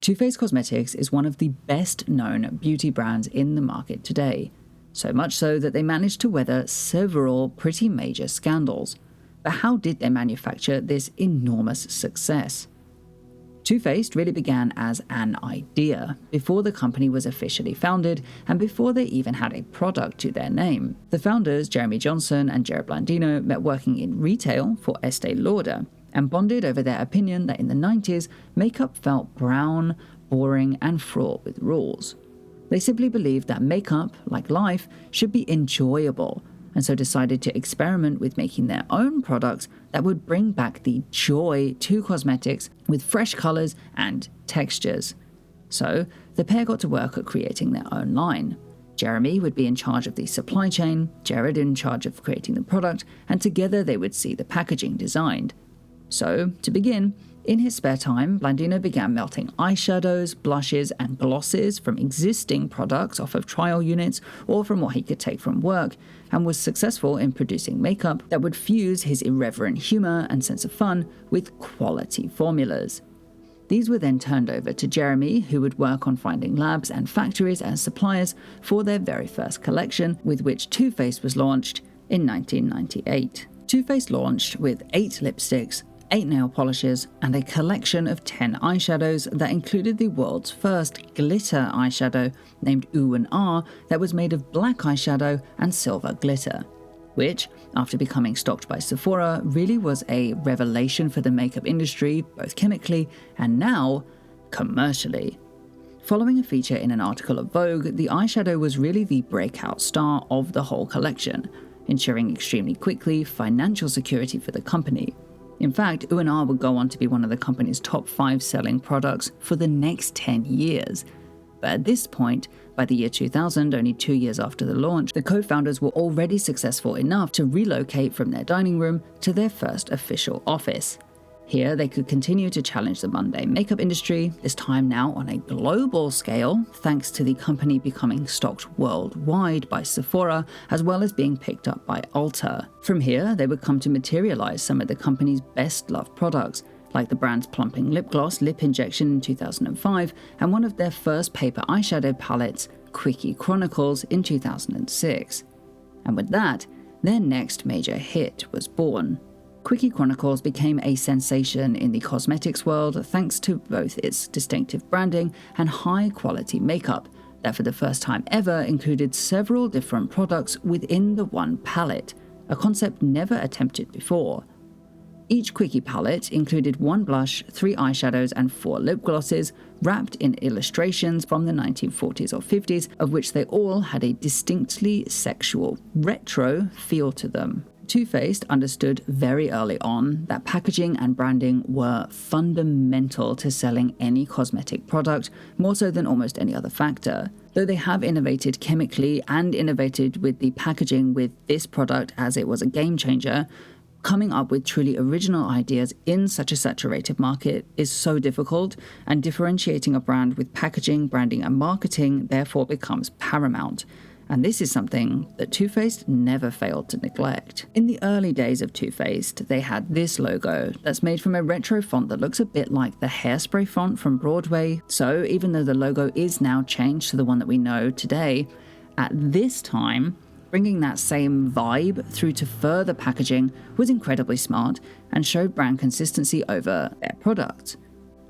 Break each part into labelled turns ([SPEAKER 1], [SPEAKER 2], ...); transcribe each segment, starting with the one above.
[SPEAKER 1] Too Faced Cosmetics is one of the best-known beauty brands in the market today, so much so that they managed to weather several pretty major scandals. But how did they manufacture this enormous success? Too Faced really began as an idea before the company was officially founded and before they even had a product to their name. The founders, Johnson and Jerrod Blandino, met working in retail for Estee Lauder and bonded over their opinion that in the 90s, makeup felt brown, boring, and fraught with rules. They simply believed that makeup, like life, should be enjoyable, and so decided to experiment with making their own products that would bring back the joy to cosmetics with fresh colors and textures. So the pair got to work at creating their own line. Jeremy would be in charge of the supply chain, Jerrod in charge of creating the product, and together they would see the packaging designed. So, to begin, in his spare time, Blandino began melting eyeshadows, blushes, and glosses from existing products off of trial units or from what he could take from work, and was successful in producing makeup that would fuse his irreverent humor and sense of fun with quality formulas. These were then turned over to Jeremy, who would work on finding labs and factories as suppliers for their very first collection, with which Too Faced was launched in 1998. Too Faced launched with 8 lipsticks, 8 nail polishes, and a collection of 10 eyeshadows that included the world's first glitter eyeshadow named Ooh and Ah that was made of black eyeshadow and silver glitter, which, after becoming stocked by Sephora, really was a revelation for the makeup industry, both chemically and now commercially. Following a feature in an article of Vogue, the eyeshadow was really the breakout star of the whole collection, ensuring extremely quickly financial security for the company. In fact, Ooh and Ah would go on to be one of the company's top 5 selling products for the next 10 years. But at this point, by the year 2000, only 2 years after the launch, the co-founders were already successful enough to relocate from their dining room to their first official office. Here, they could continue to challenge the mundane makeup industry, this time now on a global scale, thanks to the company becoming stocked worldwide by Sephora, as well as being picked up by Ulta. From here, they would come to materialize some of the company's best-loved products, like the brand's plumping lip gloss Lip Injection in 2005, and one of their first paper eyeshadow palettes, Quickie Chronicles, in 2006. And with that, their next major hit was born. Quickie Chronicles became a sensation in the cosmetics world thanks to both its distinctive branding and high-quality makeup that for the first time ever included several different products within the one palette, a concept never attempted before. Each Quickie palette included 1 blush, 3 eyeshadows, and 4 lip glosses, wrapped in illustrations from the 1940s or 50s, of which they all had a distinctly sexual, retro feel to them. Too Faced understood very early on that packaging and branding were fundamental to selling any cosmetic product, more so than almost any other factor. Though they have innovated chemically and innovated with the packaging with this product as it was a game changer, coming up with truly original ideas in such a saturated market is so difficult, and differentiating a brand with packaging, branding, and marketing therefore becomes paramount. And this is something that Too Faced never failed to neglect. In the early days of Too Faced, they had this logo that's made from a retro font that looks a bit like the Hairspray font from Broadway. So even though the logo is now changed to the one that we know today, at this time, bringing that same vibe through to further packaging was incredibly smart and showed brand consistency over their product.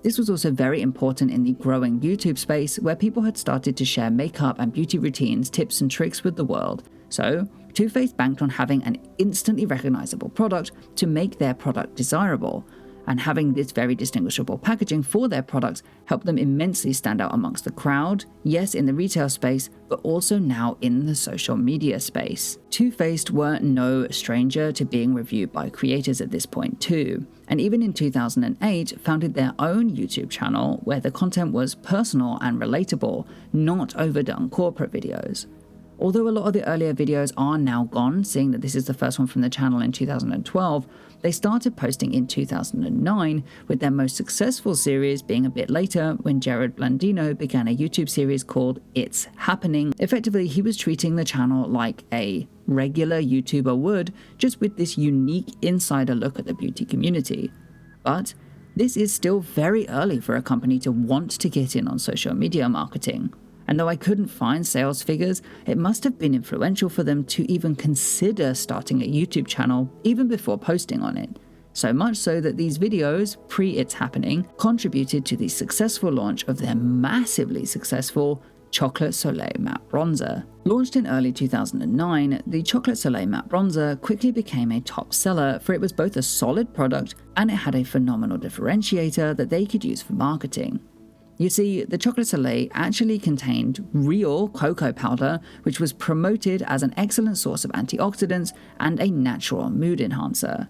[SPEAKER 1] This was also very important in the growing YouTube space, where people had started to share makeup and beauty routines, tips and tricks with the world. So, Too Faced banked on having an instantly recognizable product to make their product desirable, and having this very distinguishable packaging for their products helped them immensely stand out amongst the crowd, yes in the retail space, but also now in the social media space. Too Faced were no stranger to being reviewed by creators at this point too, and even in 2008 founded their own YouTube channel where the content was personal and relatable, not overdone corporate videos. Although a lot of the earlier videos are now gone, seeing that this is the first one from the channel in 2012, they started posting in 2009, with their most successful series being a bit later when Jerrod Blandino began a YouTube series called It's Happening. Effectively, he was treating the channel like a regular YouTuber would, just with this unique insider look at the beauty community. But This is still very early for a company to want to get in on social media marketing. And though I couldn't find sales figures, it must have been influential for them to even consider starting a YouTube channel even before posting on it. So much so that these videos, pre its happening, contributed to the successful launch of their massively successful Chocolate Soleil Matte Bronzer. Launched in early 2009, the Chocolate Soleil Matte Bronzer quickly became a top seller, for it was both a solid product and it had a phenomenal differentiator that they could use for marketing. You see, the Chocolate Soleil actually contained real cocoa powder, which was promoted as an excellent source of antioxidants and a natural mood enhancer.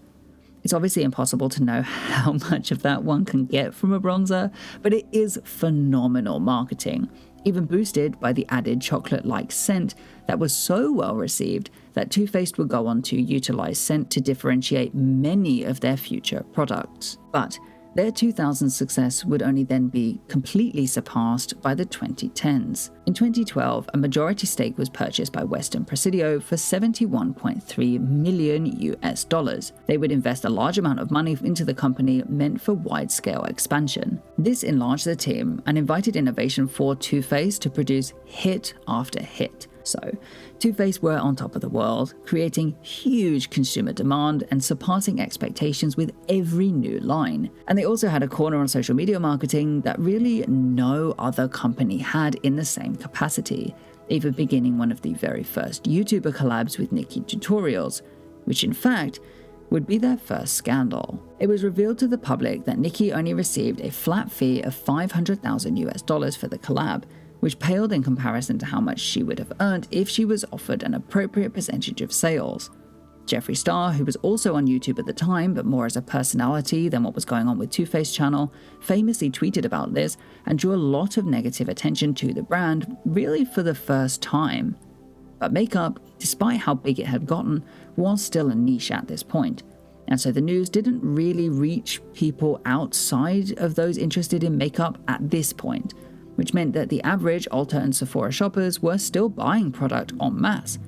[SPEAKER 1] It's obviously impossible to know how much of that one can get from a bronzer, but it is phenomenal marketing, even boosted by the added chocolate-like scent that was so well received that Too Faced would go on to utilize scent to differentiate many of their future products. But their 2000 success would only then be completely surpassed by the 2010s. In 2012, a majority stake was purchased by Western Presidio for $71.3 million. They would invest a large amount of money into the company meant for wide-scale expansion. This enlarged the team and invited innovation for Too Faced to produce hit after hit. So, Too Faced were on top of the world, creating huge consumer demand and surpassing expectations with every new line. And they also had a corner on social media marketing that really no other company had in the same capacity, even beginning one of the very first YouTuber collabs with Nikki Tutorials, which in fact would be their first scandal. It was revealed to the public that Nikki only received a flat fee of $500,000 for the collab, which paled in comparison to how much she would have earned if she was offered an appropriate percentage of sales. Jeffree Star, who was also on YouTube at the time, but more as a personality than what was going on with Too Faced channel, famously tweeted about this and drew a lot of negative attention to the brand, really for the first time. But makeup, despite how big it had gotten, was still a niche at this point. And so the news didn't really reach people outside of those interested in makeup at this point, which meant that the average Ulta and Sephora shoppers were still buying product en masse.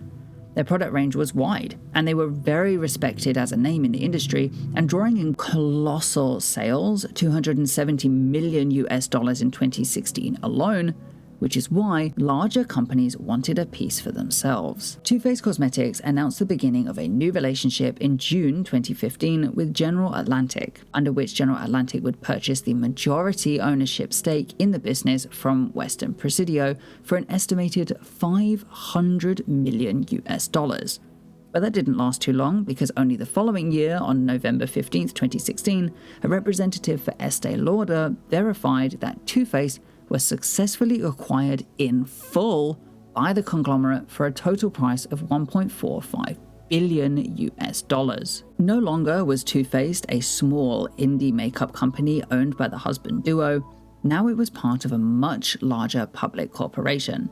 [SPEAKER 1] Their product range was wide, and they were very respected as a name in the industry and drawing in colossal sales, $270 million in 2016 alone, which is why larger companies wanted a piece for themselves. Too Faced Cosmetics announced the beginning of a new relationship in June 2015 with General Atlantic, under which General Atlantic would purchase the majority ownership stake in the business from Western Presidio for an estimated $500 million. But that didn't last too long, because only the following year, on November 15, 2016, a representative for Estee Lauder verified that Too Faced was successfully acquired in full by the conglomerate for a total price of $1.45 billion. No longer was Too Faced a small indie makeup company owned by the husband duo. Now it was part of a much larger public corporation,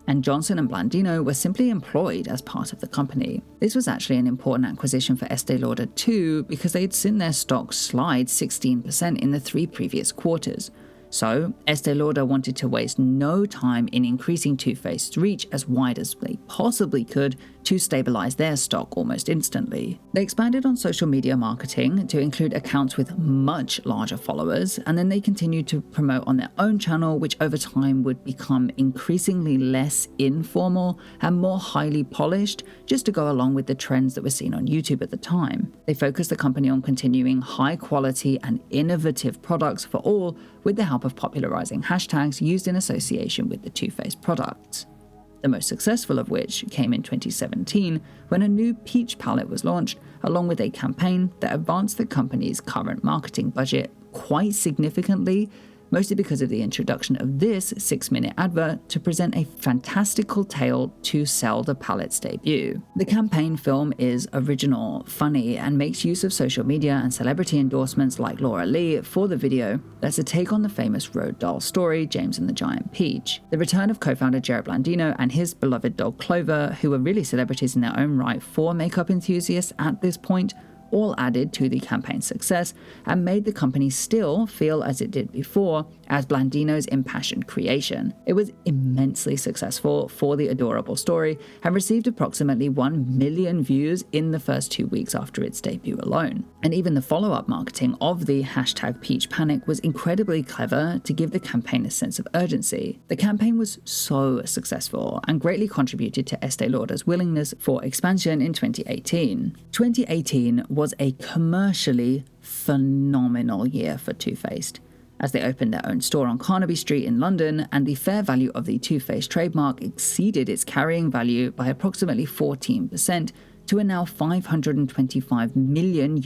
[SPEAKER 1] and Johnson and Blandino were simply employed as part of the company. This was actually an important acquisition for Estee Lauder too, because they'd seen their stock slide 16% in the 3 previous quarters. So, Estee Lauder wanted to waste no time in increasing Too Faced's reach as wide as they possibly could to stabilize their stock almost instantly. They expanded on social media marketing to include accounts with much larger followers, and then they continued to promote on their own channel, which over time would become increasingly less informal and more highly polished, just to go along with the trends that were seen on YouTube at the time. They focused the company on continuing high quality and innovative products for all, with the help of popularizing hashtags used in association with the Too Faced products. The most successful of which came in 2017, when a new peach palette was launched, along with a campaign that advanced the company's current marketing budget quite significantly, mostly because of the introduction of this 6-minute advert to present a fantastical tale to sell the palette's debut. The campaign film is original, funny, and makes use of social media and celebrity endorsements like Laura Lee for the video that's a take on the famous Roald Dahl story, James and the Giant Peach. The return of co-founder Jerrod Blandino and his beloved dog Clover, who were really celebrities in their own right for makeup enthusiasts at this point, all added to the campaign's success and made the company still feel as it did before, as Blandino's impassioned creation. It was immensely successful for the adorable story and received approximately 1 million views in the first 2 weeks after its debut alone. And even the follow-up marketing of the hashtag Peach Panic was incredibly clever to give the campaign a sense of urgency. The campaign was so successful and greatly contributed to Estee Lauder's willingness for expansion in 2018. 2018 was a commercially phenomenal year for Too Faced, as they opened their own store on Carnaby Street in London, and the fair value of the Too Faced trademark exceeded its carrying value by approximately 14%, to a now $525 million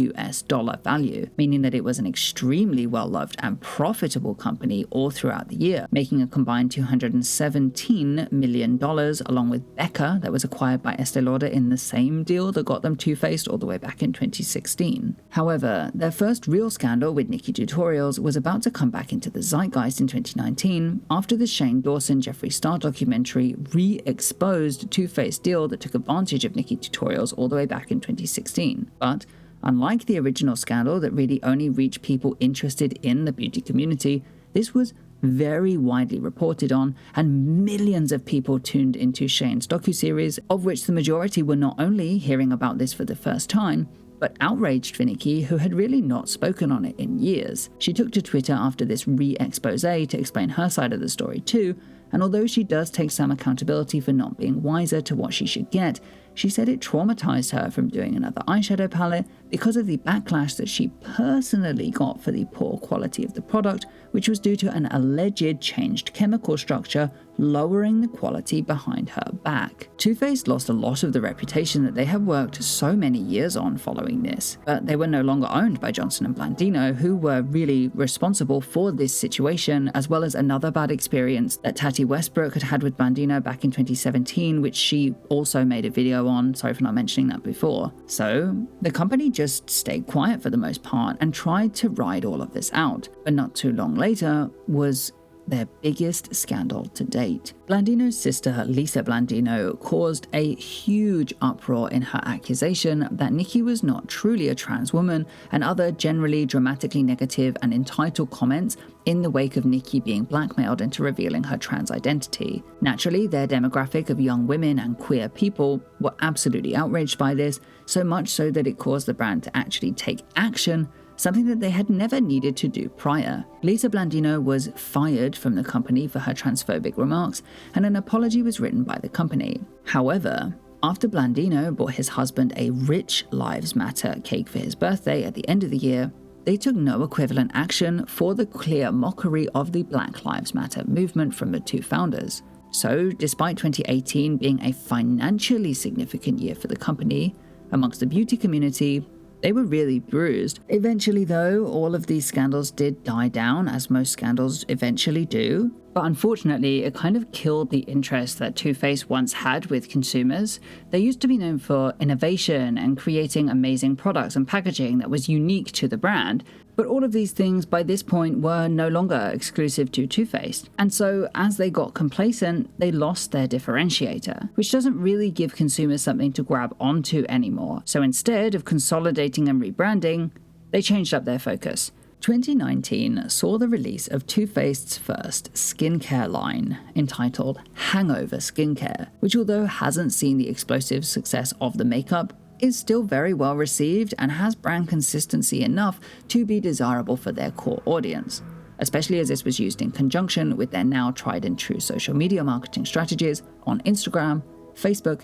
[SPEAKER 1] value, meaning that it was an extremely well-loved and profitable company all throughout the year, making a combined $217 million, along with Becca, that was acquired by Estee Lauder in the same deal that got them Too Faced all the way back in 2016. However, their first real scandal with Nikkie tutorials was about to come back into the zeitgeist in 2019 after the Shane Dawson-Jeffree Star documentary re-exposed Too Faced deal that took advantage of Nikkie tutorials all the way back in 2016. But unlike the original scandal that really only reached people interested in the beauty community, this was very widely reported on, and millions of people tuned into Shane's docuseries, of which the majority were not only hearing about this for the first time, but outraged for Nikkie, who had really not spoken on it in years. She took to Twitter after this re-expose to explain her side of the story too, and although she does take some accountability for not being wiser to what she should get, she said it traumatized her from doing another eyeshadow palette because of the backlash that she personally got for the poor quality of the product, which was due to an alleged changed chemical structure, lowering the quality behind her back. Too Faced lost a lot of the reputation that they had worked so many years on following this, but they were no longer owned by Johnson and Blandino, who were really responsible for this situation, as well as another bad experience that Tati Westbrook had with Blandino back in 2017, which she also made a video on. Sorry for not mentioning that before. So the company just stayed quiet for the most part and tried to ride all of this out, but not too long later was their biggest scandal to date. Blandino's sister, Lisa Blandino, caused a huge uproar in her accusation that Nikkie was not truly a trans woman, and other generally dramatically negative and entitled comments in the wake of Nikkie being blackmailed into revealing her trans identity. Naturally, their demographic of young women and queer people were absolutely outraged by this, so much so that it caused the brand to actually take action, something that they had never needed to do prior. Lisa Blandino was fired from the company for her transphobic remarks, and an apology was written by the company. However, after Blandino bought his husband a rich Lives Matter cake for his birthday at the end of the year, they took no equivalent action for the clear mockery of the Black Lives Matter movement from the two founders. So, despite 2018 being a financially significant year for the company, amongst the beauty community, they were really bruised. Eventually though, all of these scandals did die down, as most scandals eventually do. But unfortunately, it kind of killed the interest that Too Faced once had with consumers. They used to be known for innovation and creating amazing products and packaging that was unique to the brand. But all of these things by this point were no longer exclusive to Too Faced. And so as they got complacent, they lost their differentiator, which doesn't really give consumers something to grab onto anymore. So instead of consolidating and rebranding, they changed up their focus. 2019 saw the release of Too Faced's first skincare line, entitled Hangover Skincare, which although hasn't seen the explosive success of the makeup, is still very well received and has brand consistency enough to be desirable for their core audience, especially as this was used in conjunction with their now tried and true social media marketing strategies on Instagram, Facebook,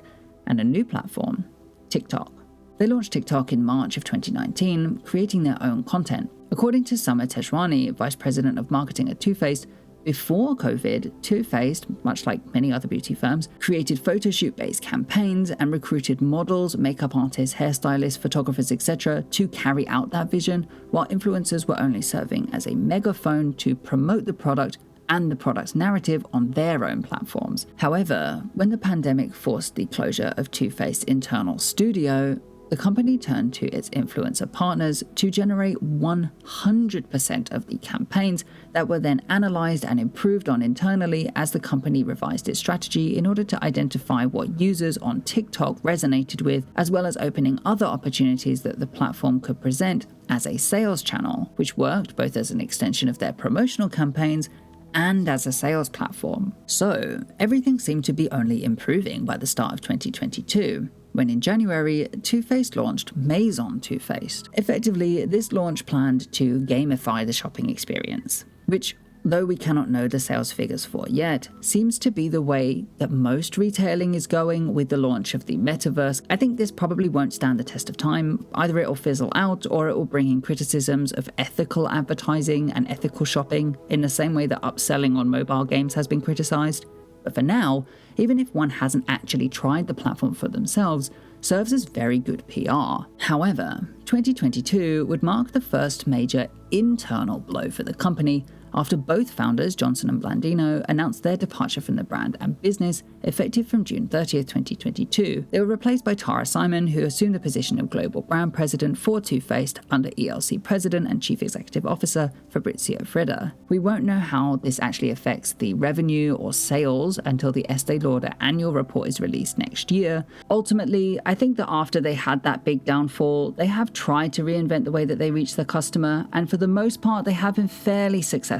[SPEAKER 1] and a new platform, TikTok. They launched TikTok in March of 2019, creating their own content. According to Summer Teshwani, Vice President of Marketing at Too Faced, before COVID, Too Faced, much like many other beauty firms, created photoshoot-based campaigns and recruited models, makeup artists, hairstylists, photographers, etc. to carry out that vision, while influencers were only serving as a megaphone to promote the product and the product's narrative on their own platforms. However, when the pandemic forced the closure of Too Faced's internal studio, the company turned to its influencer partners to generate 100% of the campaigns that were then analyzed and improved on internally as the company revised its strategy in order to identify what users on TikTok resonated with, as well as opening other opportunities that the platform could present as a sales channel, which worked both as an extension of their promotional campaigns and as a sales platform. So everything seemed to be only improving by the start of 2022. When in January, Too Faced launched Maison Too Faced. Effectively, this launch planned to gamify the shopping experience, which, though we cannot know the sales figures for yet, seems to be the way that most retailing is going with the launch of the metaverse. I think this probably won't stand the test of time. Either it will fizzle out or it will bring in criticisms of ethical advertising and ethical shopping in the same way that upselling on mobile games has been criticized. But for now, even if one hasn't actually tried the platform for themselves, serves as very good PR. However, 2022 would mark the first major internal blow for the company after both founders, Johnson and Blandino, announced their departure from the brand and business effective from June 30th, 2022. They were replaced by Tara Simon, who assumed the position of global brand president for Too Faced under ELC president and chief executive officer Fabrizio Freda. We won't know how this actually affects the revenue or sales until the Estee Lauder annual report is released next year. Ultimately, I think that after they had that big downfall, they have tried to reinvent the way that they reach the customer, and for the most part, they have been fairly successful.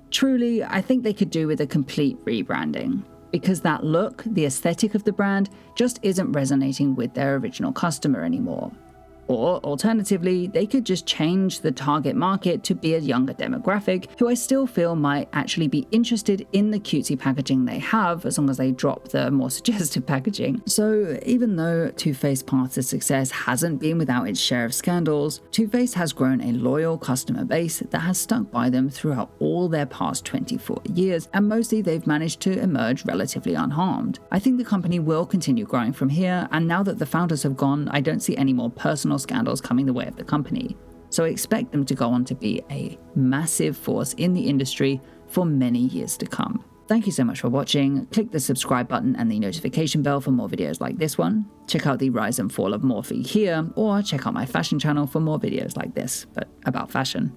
[SPEAKER 1] Truly, I think they could do with a complete rebranding, because that look, the aesthetic of the brand, just isn't resonating with their original customer anymore. Or alternatively, they could just change the target market to be a younger demographic who I still feel might actually be interested in the cutesy packaging they have, as long as they drop the more suggestive packaging. So even though Too Faced's path to success hasn't been without its share of scandals, Too Faced has grown a loyal customer base that has stuck by them throughout all their past 24 years, and mostly they've managed to emerge relatively unharmed. I think the company will continue growing from here, and now that the founders have gone, I don't see any more personal scandals coming the way of the company. So I expect them to go on to be a massive force in the industry for many years to come. Thank you so much for watching. Click the subscribe button and the notification bell for more videos like this one. Check out the rise and fall of Morphe here, or check out my fashion channel for more videos like this, but about fashion.